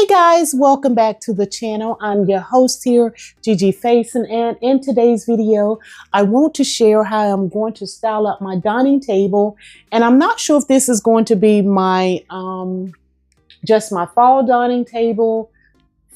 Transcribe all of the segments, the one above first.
Hey guys, welcome back to the channel. I'm your host here,ggfaison, and in today's video, I want to share how I'm going to style up my dining table. And I'm not sure if this is going to be my just my fall dining table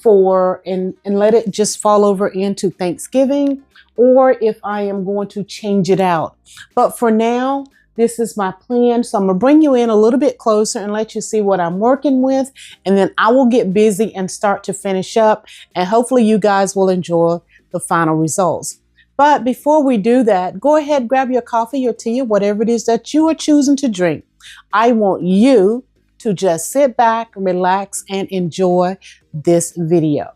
and let it just fall over into Thanksgiving, or if I am going to change it out. But for now, this is my plan. So I'm gonna bring you in a little bit closer and let you see what I'm working with. And then I will get busy and start to finish up. And hopefully you guys will enjoy the final results. But before we do that, go ahead, grab your coffee or tea or whatever it is that you are choosing to drink. I want you to just sit back, relax, and enjoy this video.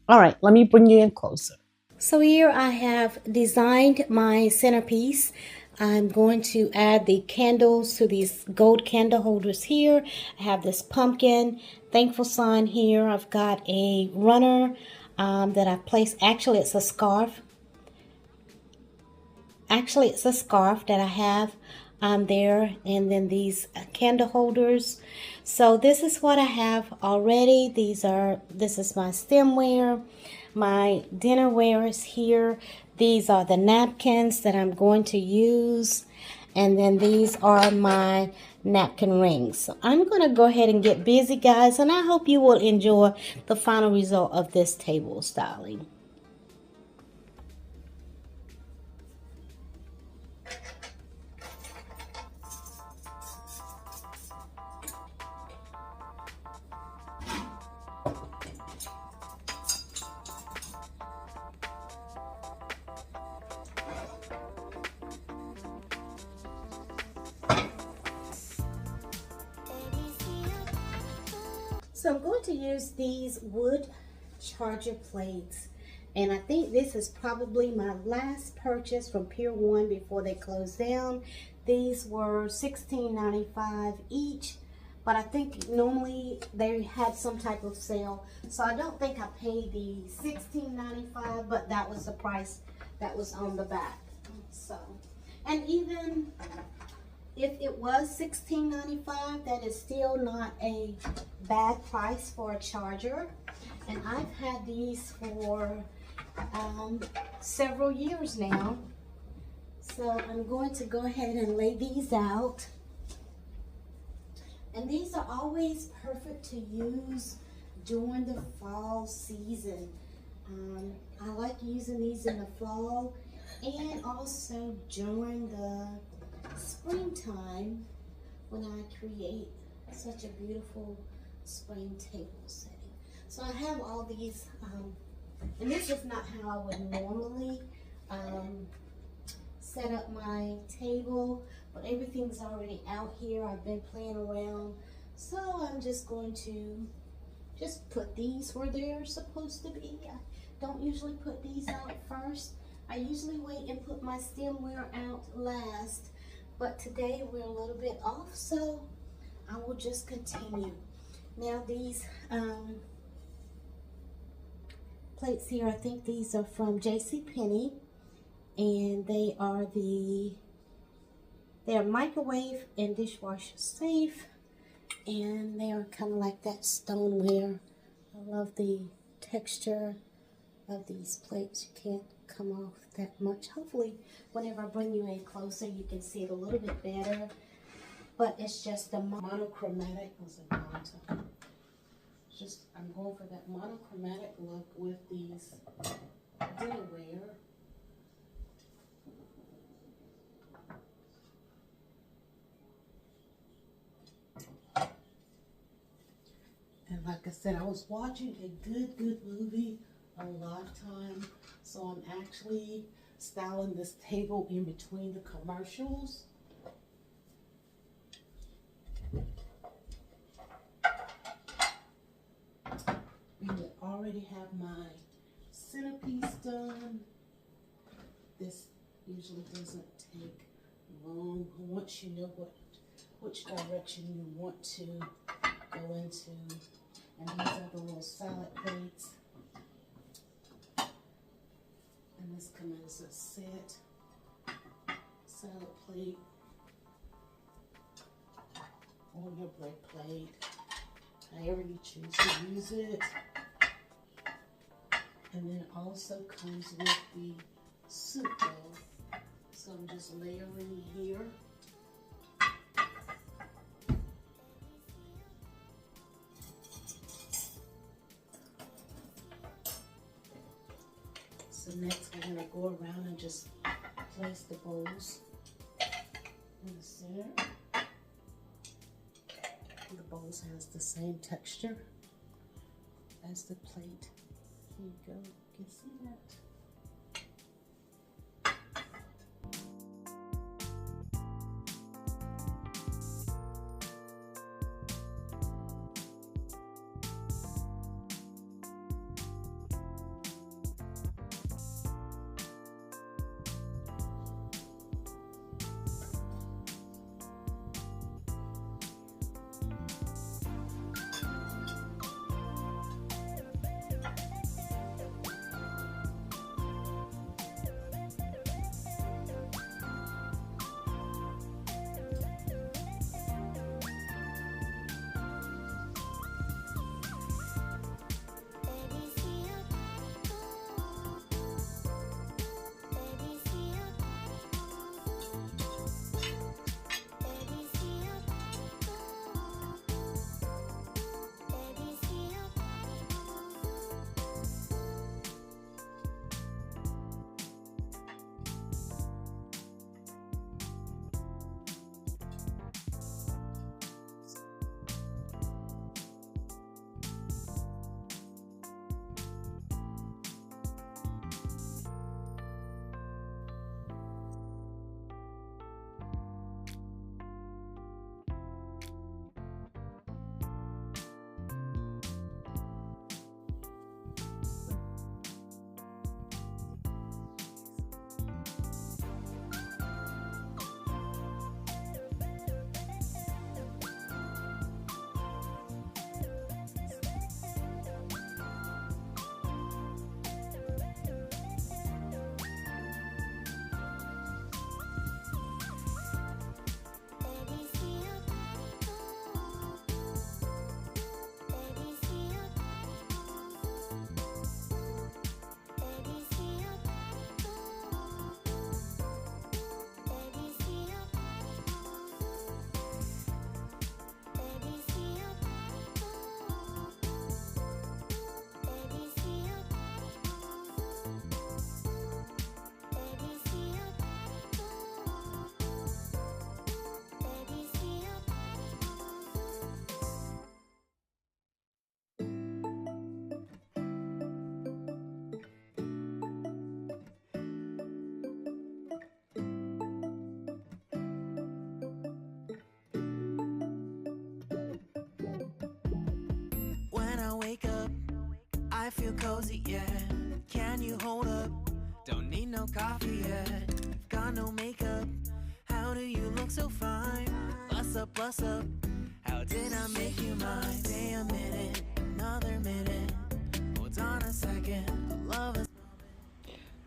All right, let me bring you in closer. So here I have designed my centerpiece. I'm going to add the candles to these gold candle holders here. I have this pumpkin, thankful sign here. I've got a runner that I placed. Actually, it's a scarf. It's a scarf that I have there, and then these candle holders. So this is what I have already. This is my stemware. My dinnerware is here. These are the napkins that I'm going to use. And then these are my napkin rings. So I'm going to go ahead and get busy, guys. And I hope you will enjoy the final result of this table styling. So I'm going to use these wood charger plates, and I think this is probably my last purchase from Pier 1 before they closed down. These were $16.95 each, but I think normally they had some type of sale, so I don't think I paid the $16.95, but that was the price that was on the back. So, and even if it was $16.95, that is still not a bad price for a charger. And I've had these for several years now. So I'm going to go ahead and lay these out. And these are always perfect to use during the fall season. I like using these in the fall and also during the springtime when I create such a beautiful spring table setting. So I have all these, and this is not how I would normally set up my table, but everything's already out here. I've been playing around, so I'm just going to just put these where they're supposed to be. I don't usually put these out first. I usually wait and put my stemware out last. But today we're a little bit off, so I will just continue. Now these plates here, I think these are from JCPenney, and they are microwave and dishwasher safe, and they are kind of like that stoneware. I love the texture of these plates. You can't come off that much. Hopefully whenever I bring you in closer you can see it a little bit better, but it's just a monochromatic. I'm going for that monochromatic look with these dinnerware. And like I said, I was watching a good movie on Lifetime, so I'm actually styling this table in between the commercials. And I already have my centerpiece done. This usually doesn't take long once you know which direction you want to go into. And these are the little salad plates. And this comes as a set salad plate on your bread plate. however you choose to use it. And then it also comes with the soup bowl. So I'm just layering here. So next we're going to go around and just place the bowls in the center. The bowls has the same texture as the plate. Here you go, you can see that. I feel cozy, yeah. Can you hold up? Don't need no coffee yet. Got no makeup. How do you look so fine? Bust up, bust up. How did I make you mine? Stay a minute, another minute. Hold on a second. I love it.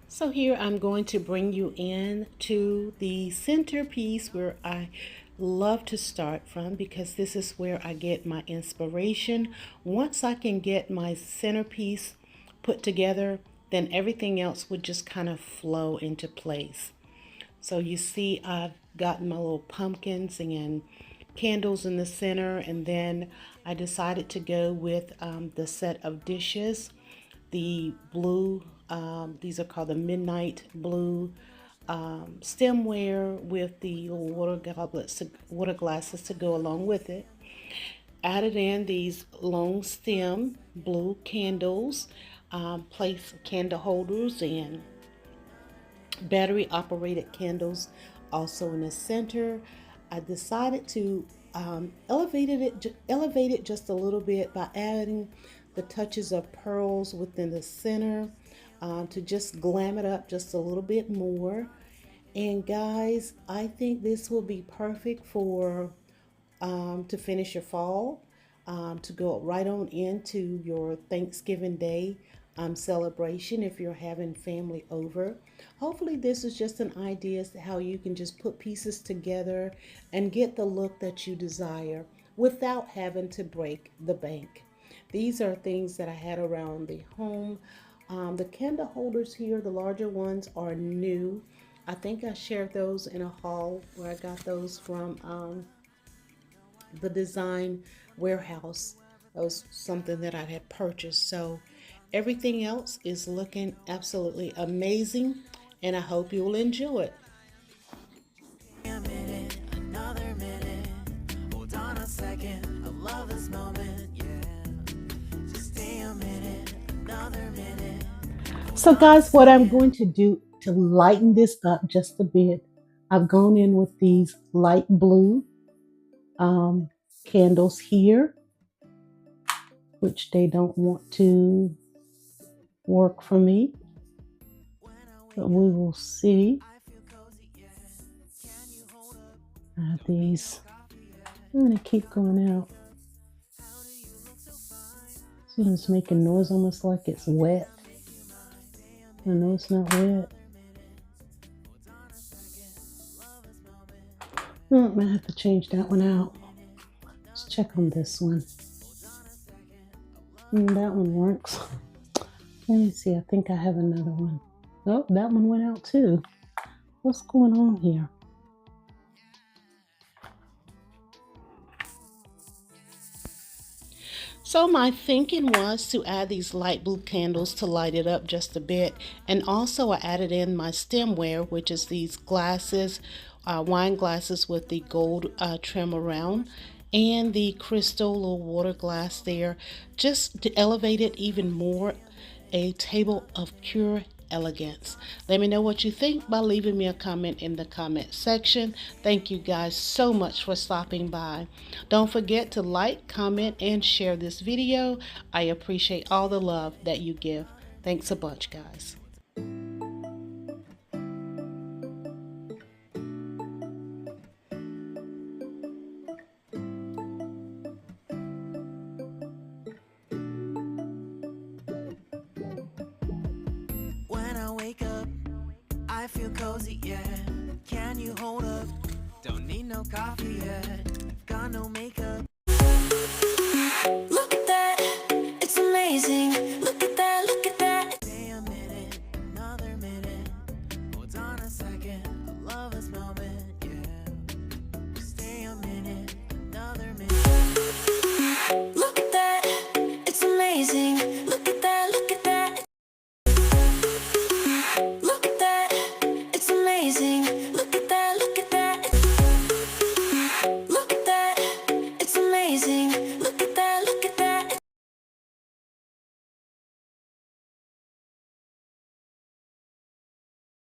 So here I'm going to bring you in to the centerpiece where I love to start from, because this is where I get my inspiration. Once I can get my centerpiece put together, then everything else would just kind of flow into place. So you see I've gotten my little pumpkins and candles in the center, and then I decided to go with the set of dishes, the blue, these are called the midnight blue stemware with the little water glasses to go along with it. Added in these long stem blue candles, place candle holders and battery operated candles also in the center. I decided to elevate it just a little bit by adding the touches of pearls within the center to just glam it up just a little bit more. And guys, I think this will be perfect for to finish your fall, to go right on into your Thanksgiving Day celebration if you're having family over. Hopefully this is just an idea as to how you can just put pieces together and get the look that you desire without having to break the bank. These are things that I had around the home. The candle holders here, the larger ones, are new. I think I shared those in a haul where I got those from the design warehouse. That was something that I had purchased. So everything else is looking absolutely amazing, and I hope you will enjoy it. A minute, another minute. Hold on a second, I love this moment, yeah. Just stay a minute, another minute. So guys, what I'm going to do to lighten this up just a bit, I've gone in with these light blue candles here, which they don't want to work for me, but we will see. I have these. I'm going to keep going out. This one's making noise almost like it's wet. I know it's not wet. I might have to change that one out. Let's check on this one. That one works. Let me see. I think I have another one. Oh, that one went out too. What's going on here? So my thinking was to add these light blue candles to light it up just a bit. And also I added in my stemware, which is these glasses, wine glasses with the gold trim around, and the crystal little water glass there, just to elevate it even more. A table of pure elegance. Let me know what you think by leaving me a comment in the comment section. Thank you guys so much for stopping by. Don't forget to like, comment, and share this video. I appreciate all the love that you give. Thanks a bunch, guys. When I wake up, I feel cozy, yeah. Can you hold up? Don't need no coffee